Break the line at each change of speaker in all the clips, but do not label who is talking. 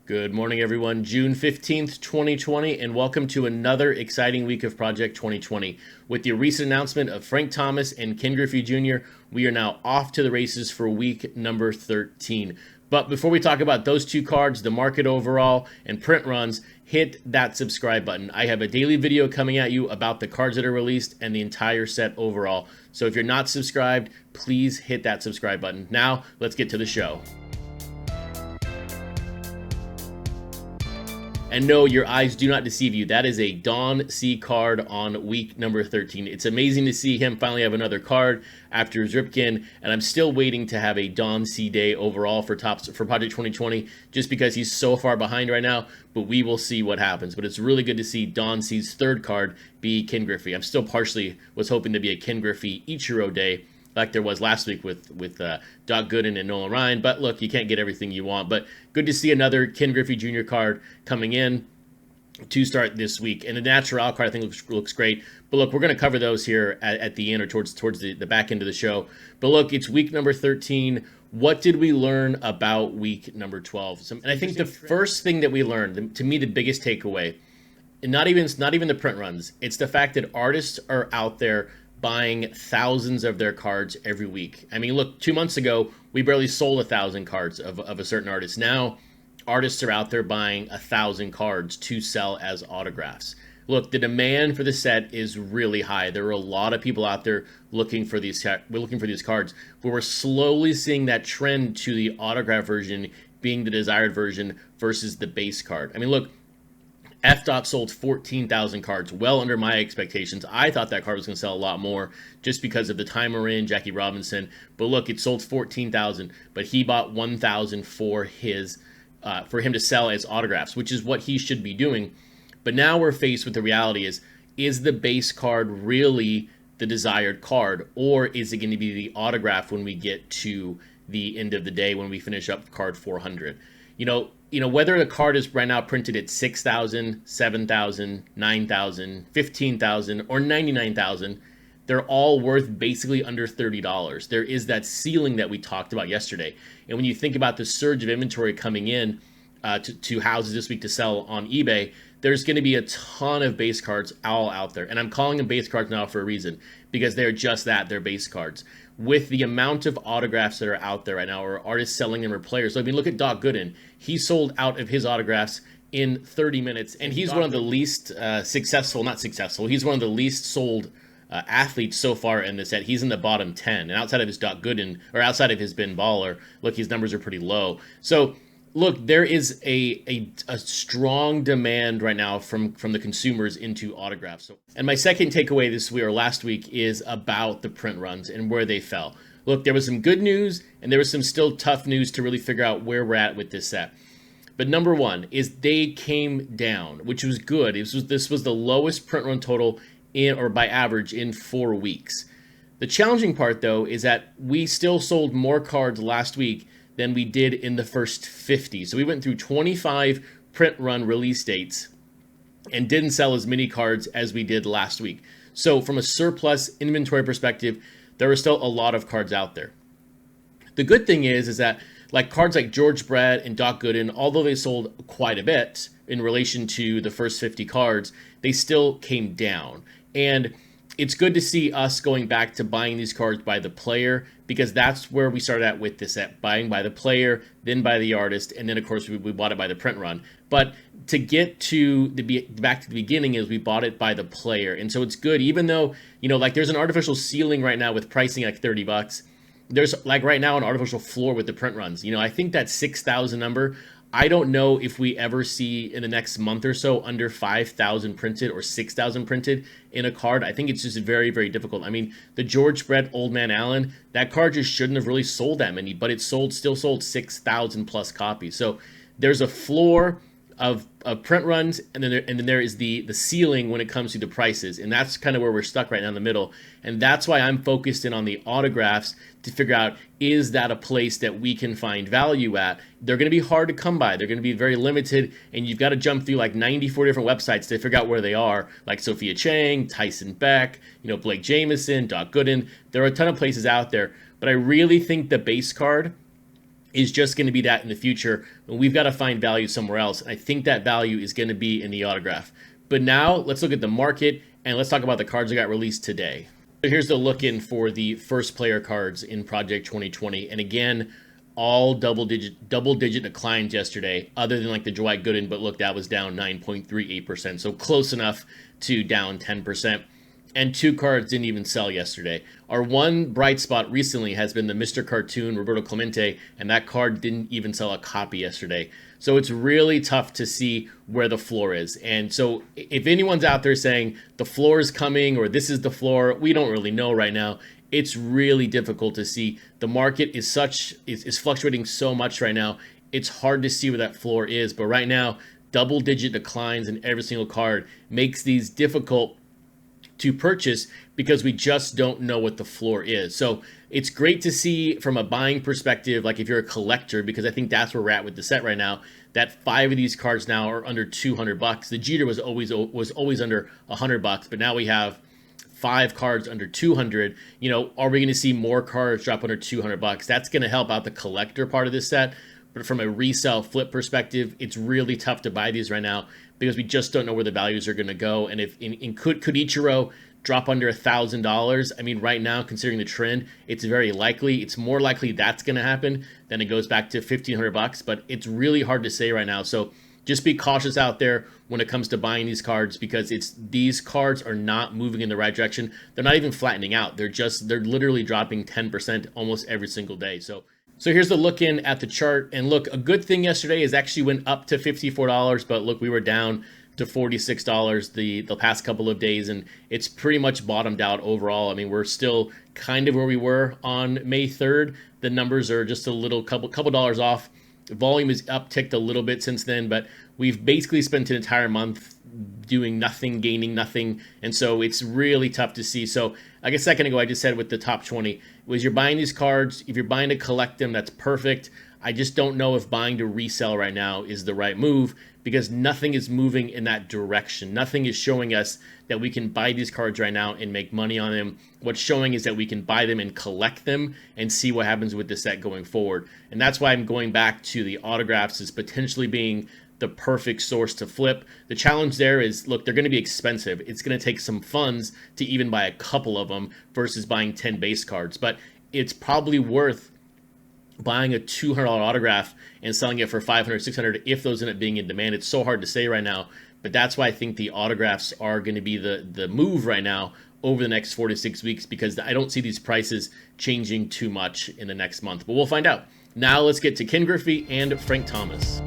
Good morning, everyone. June 15th, 2020, and welcome to another exciting week of Project 2020. With the recent announcement of Frank Thomas and Ken Griffey Jr., we are now off to the races for week number 13. But before we talk about those two cards, the market overall, and print runs, hit that subscribe button. I have a daily video coming at you about the cards that are released and the entire set overall. So if you're not subscribed, please hit that subscribe button. Now, let's get to the show. And no, your eyes do not deceive you. That is a Don C card on week number 13. It's amazing to see him finally have another card after Zripkin, and I'm still waiting to have a Don C day overall for Project 2020, just because he's so far behind right now, but we will see what happens. But it's really good to see Don C's third card be Ken Griffey. I'm still partially was hoping to be a Ken Griffey Ichiro day, like there was last week with Doc Gooden and Nolan Ryan. But look, you can't get everything you want. But good to see another Ken Griffey Jr. card coming in to start this week. And the Natural card, I think, looks great. But look, we're going to cover those here at the end or towards the back end of the show. But look, it's week number 13. What did we learn about week number 12? And I think the first thing that we learned, to me, the biggest takeaway, and not even the print runs, it's the fact that artists are out there buying thousands of their cards every week. I mean, look, 2 months ago, we barely sold 1,000 cards of a certain artist. Now, artists are out there buying 1,000 cards to sell as autographs. Look, the demand for the set is really high. There are a lot of people out there looking for these cards, but we're slowly seeing that trend to the autograph version being the desired version versus the base card. I mean, look, F. sold 14,000 cards, well under my expectations. I thought that card was going to sell a lot more just because of the time we're in, Jackie Robinson. But look, it sold 14,000, but he bought 1,000 for him to sell as autographs, which is what he should be doing. But now we're faced with the reality is the base card really the desired card, or is it going to be the autograph when we get to the end of the day when we finish up card 400? You know, whether the card is right now printed at 6,000, 7,000, 9,000, 15,000, or 99,000, they're all worth basically under $30. There is that ceiling that we talked about yesterday. And when you think about the surge of inventory coming in to houses this week to sell on eBay, there's going to be a ton of base cards all out there. And I'm calling them base cards now for a reason, because they're just that, they're base cards. With the amount of autographs that are out there right now, or artists selling them, or players. So, I mean, look at Doc Gooden. He sold out of his autographs in 30 minutes, and he's one of the least he's one of the least sold athletes so far in this set. He's in the bottom 10, and outside of his Doc Gooden, or outside of his Ben Baller, look, his numbers are pretty low. So, look, there is a strong demand right now from the consumers into autographs. And my second takeaway this week or last week is about the print runs and where they fell. Look, there was some good news and there was some still tough news to really figure out where we're at with this set. But number one is they came down, which was good. This was the lowest print run total by average in 4 weeks. The challenging part, though, is that we still sold more cards last week than we did in the first 50. So we went through 25 print run release dates and didn't sell as many cards as we did last week. So from a surplus inventory perspective, there are still a lot of cards out there. The good thing is that like cards like George Brett and Doc Gooden, although they sold quite a bit in relation to the first 50 cards, they still came down. And it's good to see us going back to buying these cards by the player, because that's where we started at with this set, buying by the player, then by the artist, and then of course we bought it by the print run. But to get to back to the beginning is we bought it by the player. And so it's good, even though, like there's an artificial ceiling right now with pricing like $30. There's like right now an artificial floor with the print runs. I think that 6,000 number, I don't know if we ever see in the next month or so under 5,000 printed or 6,000 printed in a card. I think it's just very, very difficult. I mean, the George Brett Old Man Allen, that card just shouldn't have really sold that many, but it still sold 6,000 plus copies. So there's a floor of print runs, and then there is the ceiling when it comes to the prices, and that's kind of where we're stuck right now in the middle. And that's why I'm focused in on the autographs to figure out, is that a place that we can find value at? They're going to be hard to come by. They're going to be very limited, and you've got to jump through like 94 different websites to figure out where they are, like Sophia Chang, Tyson Beck, Blake Jameson, Doc Gooden. There are a ton of places out there, but I really think the base card is just going to be that in the future. And we've got to find value somewhere else. And I think that value is going to be in the autograph. But now let's look at the market and let's talk about the cards that got released today. So here's the look in for the first player cards in Project 2020. And again, all double digit declines yesterday, other than like the Dwight Gooden, but look, that was down 9.38%. So close enough to down 10%. And 2 cards didn't even sell yesterday. Our one bright spot recently has been the Mr. Cartoon Roberto Clemente, and that card didn't even sell a copy yesterday. So it's really tough to see where the floor is. And so if anyone's out there saying the floor is coming or this is the floor, we don't really know right now. It's really difficult to see. The market is fluctuating so much right now. It's hard to see where that floor is. But right now, double-digit declines in every single card makes these difficult to purchase because we just don't know what the floor is. So it's great to see from a buying perspective, like if you're a collector, because I think that's where we're at with the set right now, that 5 of these cards now are under $200. The Jeter was always under $100, but now we have 5 cards under 200. You know, are we going to see more cards drop under $200? That's going to help out the collector part of this set. But from a resale flip perspective, it's really tough to buy these right now because we just don't know where the values are going to go. And if could Ichiro drop under $1,000? I mean, right now, considering the trend, it's very likely. It's more likely that's going to happen than it goes back to $1,500. But it's really hard to say right now. So just be cautious out there when it comes to buying these cards because these cards are not moving in the right direction. They're not even flattening out. They're literally dropping 10% almost every single day. So here's the look in at the chart. And look, a good thing yesterday is actually went up to $54, but look, we were down to $46 the past couple of days, and it's pretty much bottomed out overall. I mean, we're still kind of where we were on May 3rd. The numbers are just a little couple dollars off. Volume is upticked a little bit since then, but we've basically spent an entire month doing nothing, gaining nothing, and so it's really tough to see. So like a second ago, I just said with the top 20, was you're buying these cards, if you're buying to collect them, that's perfect. I just don't know if buying to resell right now is the right move because nothing is moving in that direction. Nothing is showing us that we can buy these cards right now and make money on them. What's showing is that we can buy them and collect them and see what happens with the set going forward. And that's why I'm going back to the autographs as potentially being the perfect source to flip. The challenge there is, look, they're going to be expensive. It's going to take some funds to even buy a couple of them versus buying 10 base cards. But it's probably worth buying a $200 autograph and selling it for $500, $600 if those end up being in demand. It's so hard to say right now, but that's why I think the autographs are going to be the move right now over the next 4 to 6 weeks because I don't see these prices changing too much in the next month. But we'll find out. Now let's get to Ken Griffey and Frank Thomas.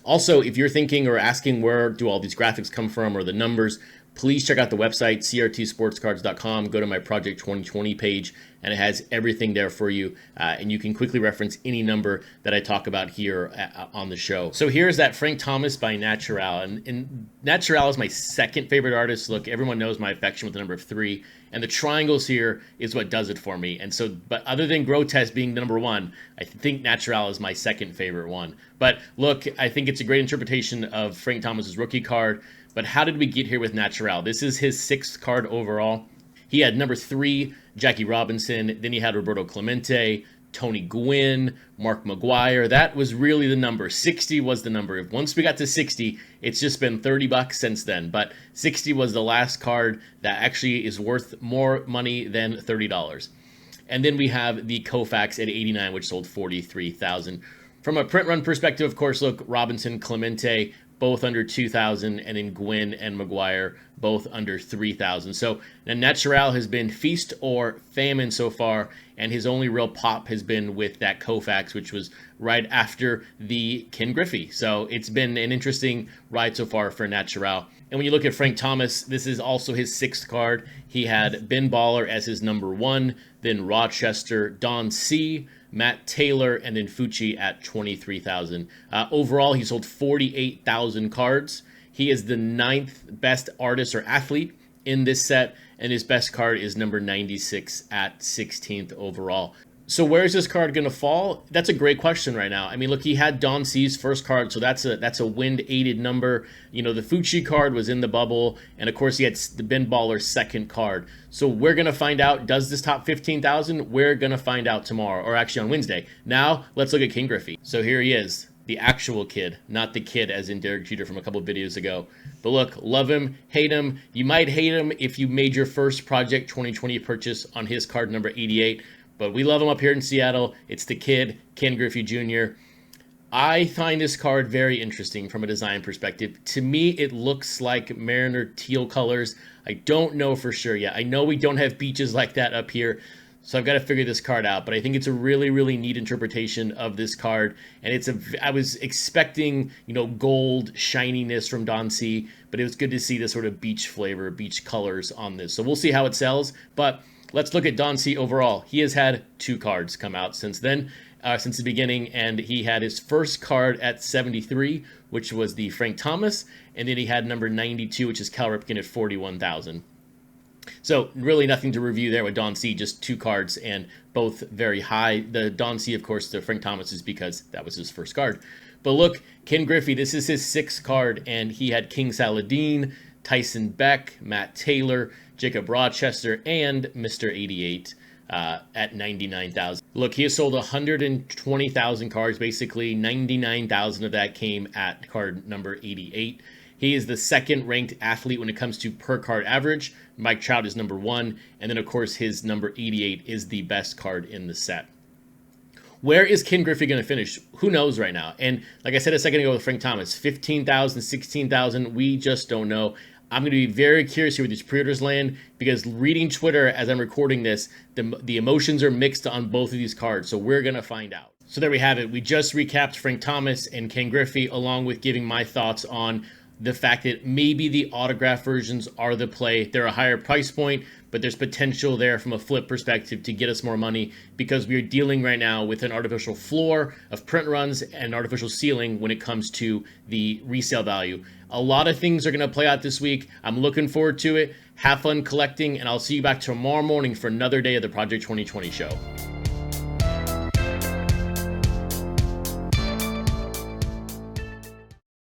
Also, if you're thinking or asking where do all these graphics come from or the numbers, please check out the website, crtsportscards.com. Go to my Project 2020 page, and it has everything there for you. And you can quickly reference any number that I talk about here on the show. So here's that Frank Thomas by Natural. And Natural is my second favorite artist. Look, everyone knows my affection with the number 3. And the triangles here is what does it for me. And so, but other than Grotesque being the number 1, I think Natural is my second favorite one. But look, I think it's a great interpretation of Frank Thomas's rookie card. But how did we get here with Natural? This is his 6th card overall. He had number 3, Jackie Robinson. Then he had Roberto Clemente, Tony Gwynn, Mark McGwire. That was really the number. 60 was the number. Once we got to 60, it's just been $30 since then. But 60 was the last card that actually is worth more money than $30. And then we have the Koufax at 89, which sold 43,000. From a print run perspective, of course, look, Robinson, Clemente, both under 2,000, and then Gwynn and McGwire, both under 3,000. So now Natural has been feast or famine so far, and his only real pop has been with that Koufax, which was right after the Ken Griffey. So it's been an interesting ride so far for Natural. And when you look at Frank Thomas, this is also his 6th card. He had Ben Baller as his number 1, then Rochester, Don C., Matt Taylor, and then Fucci at 23,000. Overall, he sold 48,000 cards. He is the 9th best artist or athlete in this set, and his best card is number 96 at 16th overall. So where is this card going to fall? That's a great question right now. I mean, look, he had Don C's first card, so that's a wind-aided number. You know, the Fucci card was in the bubble, and of course he had the Ben Baller's second card. So we're going to find out, does this top 15,000? We're going to find out tomorrow, or actually on Wednesday. Now, let's look at Ken Griffey. So here he is, the actual kid, not the kid as in Derek Jeter from a couple of videos ago. But look, love him, hate him. You might hate him if you made your first Project 2020 purchase on his card number 88. But we love him up here in Seattle. It's the kid, Ken Griffey Jr. I find this card very interesting from a design perspective. To me, it looks like Mariner teal colors. I don't know for sure yet. I know we don't have beaches like that up here, so I've got to figure this card out. But I think it's a really, really neat interpretation of this card. And I was expecting, you know, gold shininess from Don C, but it was good to see this sort of beach flavor, beach colors on this. So we'll see how it sells. But let's look at Don C overall. He has had 2 cards come out since then, since the beginning, and he had his first card at 73, which was the Frank Thomas, and then he had number 92, which is Cal Ripken at 41,000. So really nothing to review there with Don C, just 2 cards and both very high. The Don C, of course, the Frank Thomas is because that was his first card. But look, Ken Griffey, this is his 6th card, and he had King Saladin, Tyson Beck, Matt Taylor, Jacob Rochester, and Mr. 88 at 99,000. Look, he has sold 120,000 cards. Basically, 99,000 of that came at card number 88. He is the 2nd ranked athlete when it comes to per card average. Mike Trout is number 1. And then, of course, his number 88 is the best card in the set. Where is Ken Griffey going to finish? Who knows right now? And like I said a second ago with Frank Thomas, 15,000, 16,000, we just don't know. I'm going to be very curious here with these pre-orders land, because reading Twitter as I'm recording this, the emotions are mixed on both of these cards. So we're going to find out. So there we have it. We just recapped Frank Thomas and Ken Griffey, along with giving my thoughts on the fact that maybe the autograph versions are the play. They're a higher price point, but there's potential there from a flip perspective to get us more money, because we are dealing right now with an artificial floor of print runs and artificial ceiling when it comes to the resale value. A lot of things are going to play out this week. I'm looking forward to it. Have fun collecting, and I'll see you back tomorrow morning for another day of the Project 2020 show.